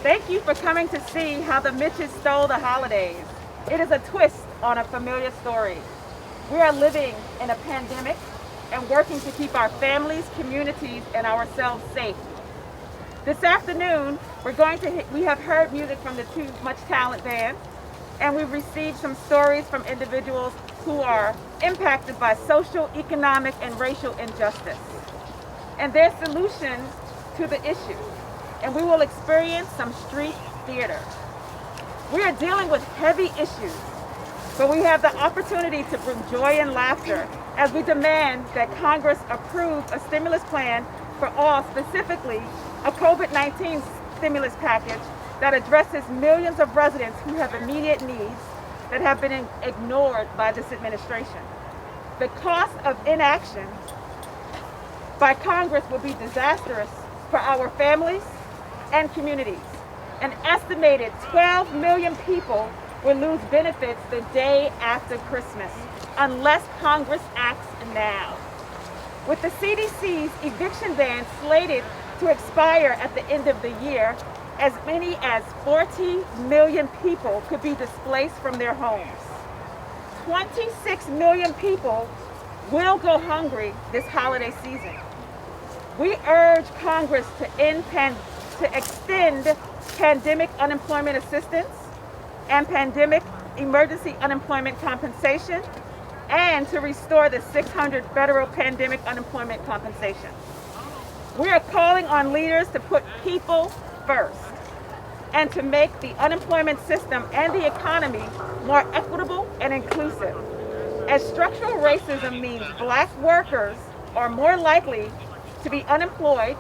Thank you for coming to see how the Mitches stole the holidays. It is a twist on a familiar story. We are living in a pandemic and working to keep our families, communities, and ourselves safe. This afternoon, we have heard music from the Too Much Talent Band, and we've received some stories from individuals who are impacted by social, economic, and racial injustice, and their solutions to the issue. And we will experience some street theater. We are dealing with heavy issues, but we have the opportunity to bring joy and laughter as we demand that Congress approve a stimulus plan for all, specifically a COVID-19 stimulus package that addresses millions of residents who have immediate needs that have been ignored by this administration. The cost of inaction by Congress will be disastrous for our families and communities. An estimated 12 million people will lose benefits the day after Christmas unless Congress acts now. With the CDC's eviction ban slated to expire at the end of the year, as many as 40 million people could be displaced from their homes. 26 million people will go hungry this holiday season. We urge Congress to extend pandemic unemployment assistance and pandemic emergency unemployment compensation, and to restore the $600 federal pandemic unemployment compensation. We are calling on leaders to put people first and to make the unemployment system and the economy more equitable and inclusive, as structural racism means Black workers are more likely to be unemployed,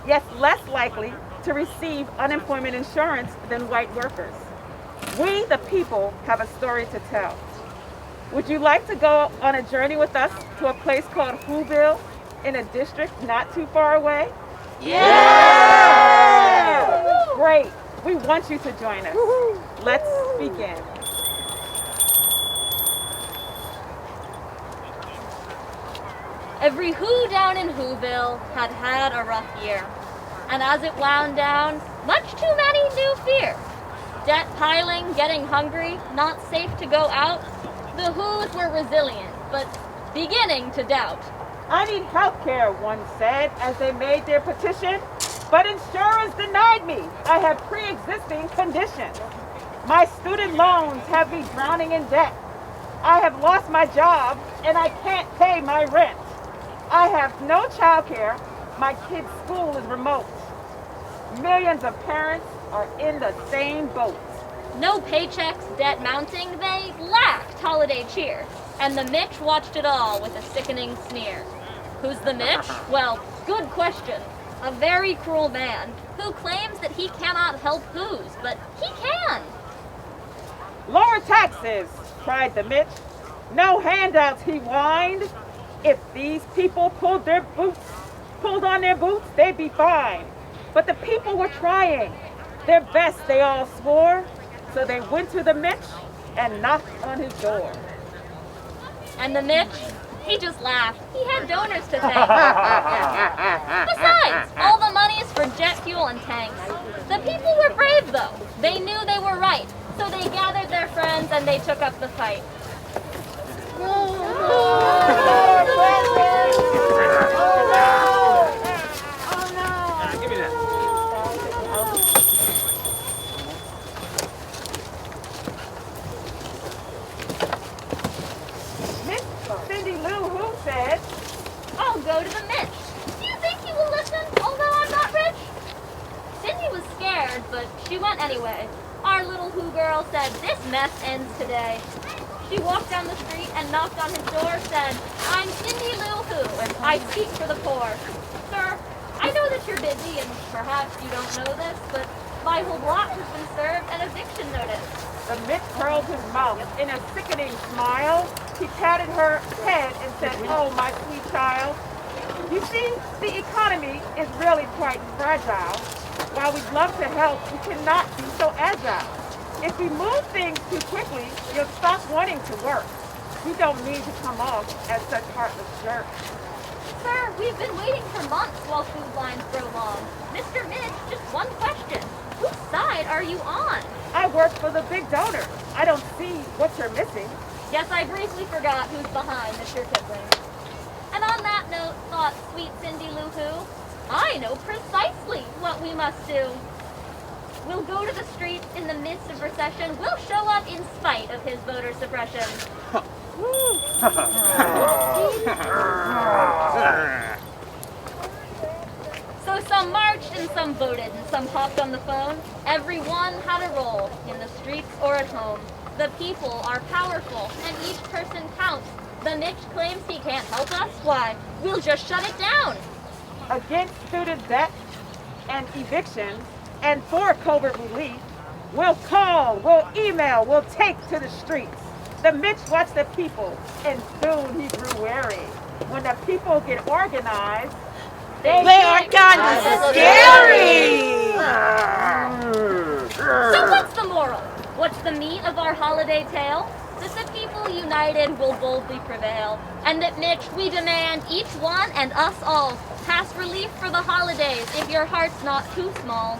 yet less likely to receive unemployment insurance than white workers. We, the people, have a story to tell. Would you like to go on a journey with us to a place called Whoville in a district not too far away? Yeah! Great. We want you to join us. Let's begin. Every Who down in Whoville had a rough year. And as it wound down, much too many knew fear. Debt piling, getting hungry, not safe to go out. The Who's were resilient, but beginning to doubt. I need health care, one said as they made their petition, but insurance denied me. I have pre-existing conditions. My student loans have me drowning in debt. I have lost my job and I can't pay my rent. I have no child care. My kid's school is remote. Millions of parents are in the same boat. No paychecks, debt mounting, they lacked holiday cheer. And the Mitch watched it all with a sickening sneer. Who's the Mitch? Well, good question. A very cruel man who claims that he cannot help Who's, but he can. Lower taxes, cried the Mitch. No handouts, he whined. If these people pulled on their boots, they'd be fine. But the people were trying. Their best, they all swore. So they went to the Mitch and knocked on his door. And the Mitch, he just laughed. He had donors to thank. Besides, all the money's for jet fuel and tanks. The people were brave, though. They knew they were right. So they gathered their friends and they took up the fight. I'll go to the Mitch. Do you think he will listen, although I'm not rich? Cindy was scared, but she went anyway. Our little Who girl said, this mess ends today. She walked down the street and knocked on his door, said, I'm Cindy Lou Who, and I speak for the poor. Sir, I know that you're busy, and perhaps you don't know this, but my whole block has been served an eviction notice. The Mitch curled his mouth in a sickening smile. He patted her head and said, oh, my sweet child. You see, the economy is really quite fragile. While we'd love to help, we cannot be so agile. If we move things too quickly, you'll stop wanting to work. We don't mean to come off as such heartless jerks. Sir, we've been waiting for months while food lines grow long. Mr. Mitch, just one question. Whose side are you on? I work for the big donor. I don't see what you're missing. Guess I briefly forgot who's behind Mr. Kipling. And on that note, thought sweet Cindy Lou Who, I know precisely what we must do. We'll go to the streets in the midst of recession. We'll show up in spite of his voter suppression. So some marched and some voted and some hopped on the phone. Everyone had a role in the streets or at home. The people are powerful and each person counts. The Mitch claims he can't help us. Why, we'll just shut it down. Against student debt and evictions and for COVID relief, we'll call, we'll email, we'll take to the streets. The Mitch watched the people and soon he grew wary. When the people get organized, they are kind of scary! So what's the moral? What's the meat of our holiday tale? That the people united will boldly prevail. And that Mitch, we demand each one and us all pass relief for the holidays if your heart's not too small.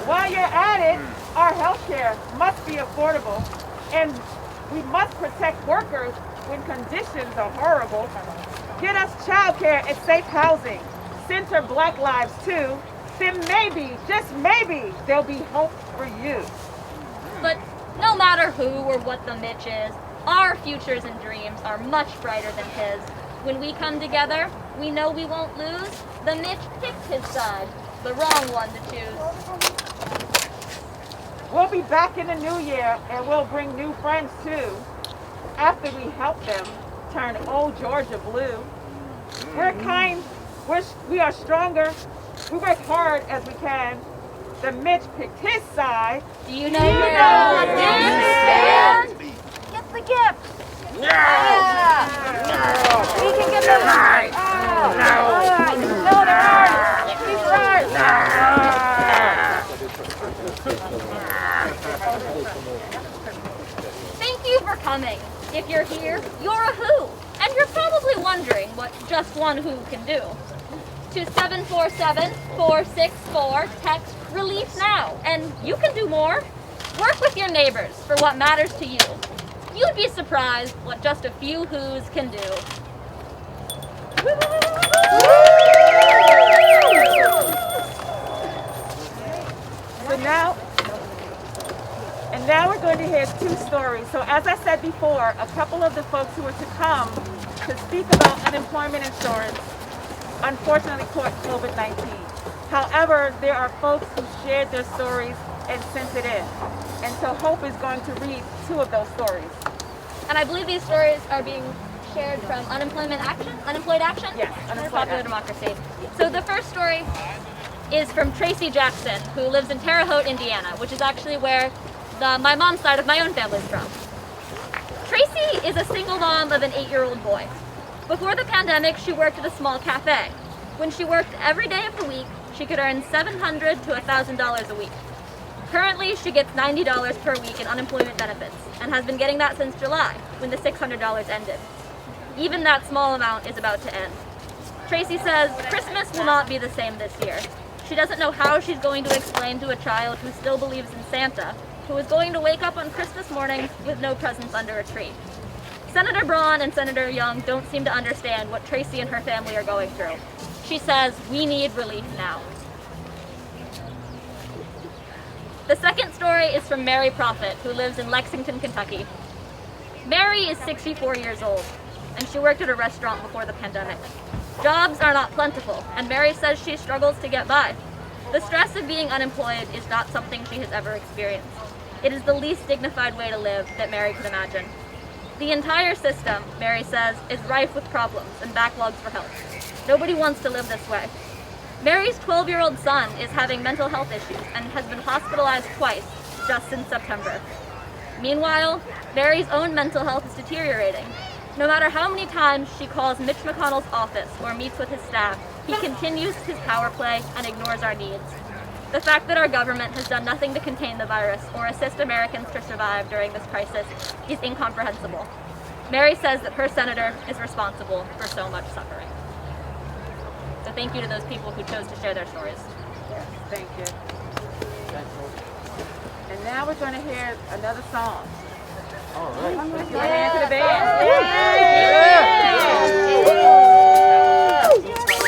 While you're at it, our health care must be affordable and we must protect workers when conditions are horrible. Get us childcare and safe housing. Center Black lives too. Then maybe, just maybe, there'll be hope for you. But no matter who or what the Mitch is, our futures and dreams are much brighter than his. When we come together, we know we won't lose. The Mitch picked his side, the wrong one to choose. We'll be back in the new year and we'll bring new friends too. After we help them turn old Georgia blue. We're kind, we are stronger, we work hard as we can. The Mitch picked his side. Do you know where stand? Get the gift! No! Yeah. We can get them right! No, they're ours! These are ours! Thank you for coming. If you're here, you're a who. And you're probably wondering what just one who can do. To 747-464, text Relief Now, and you can do more. Work with your neighbors for what matters to you. You'd be surprised what just a few who's can do. Now we're going to hear two stories. So as I said before, a couple of the folks who were to come to speak about unemployment insurance unfortunately caught COVID-19. However, there are folks who shared their stories and sent it in. And so Hope is going to read two of those stories. And I believe these stories are being shared from Unemployed Action? Yes, Unemployed Popular Democracy. So the first story is from Tracy Jackson, who lives in Terre Haute, Indiana, which is actually where my mom's side of my own family is from. Tracy is a single mom of an 8-year-old boy. Before the pandemic, she worked at a small cafe. When she worked every day of the week, she could earn $700 to $1,000 a week. Currently, she gets $90 per week in unemployment benefits and has been getting that since July, when the $600 ended. Even that small amount is about to end. Tracy says Christmas will not be the same this year. She doesn't know how she's going to explain to a child who still believes in Santa, who is going to wake up on Christmas morning with no presents under a tree. Senator Braun and Senator Young don't seem to understand what Tracy and her family are going through. She says, we need relief now. The second story is from Mary Prophet, who lives in Lexington, Kentucky. Mary is 64 years old, and she worked at a restaurant before the pandemic. Jobs are not plentiful, and Mary says she struggles to get by. The stress of being unemployed is not something she has ever experienced. It is the least dignified way to live that Mary could imagine. The entire system, Mary says, is rife with problems and backlogs for help. Nobody wants to live this way. Mary's 12-year-old son is having mental health issues and has been hospitalized twice just since September. Meanwhile, Mary's own mental health is deteriorating. No matter how many times she calls Mitch McConnell's office or meets with his staff, he continues his power play and ignores our needs. The fact that our government has done nothing to contain the virus or assist Americans to survive during this crisis is incomprehensible. Mary says that her senator is responsible for so much suffering. So thank you to those people who chose to share their stories. Yes, thank you. And now we're going to hear another song. All right. Give your hand to the band. Yay!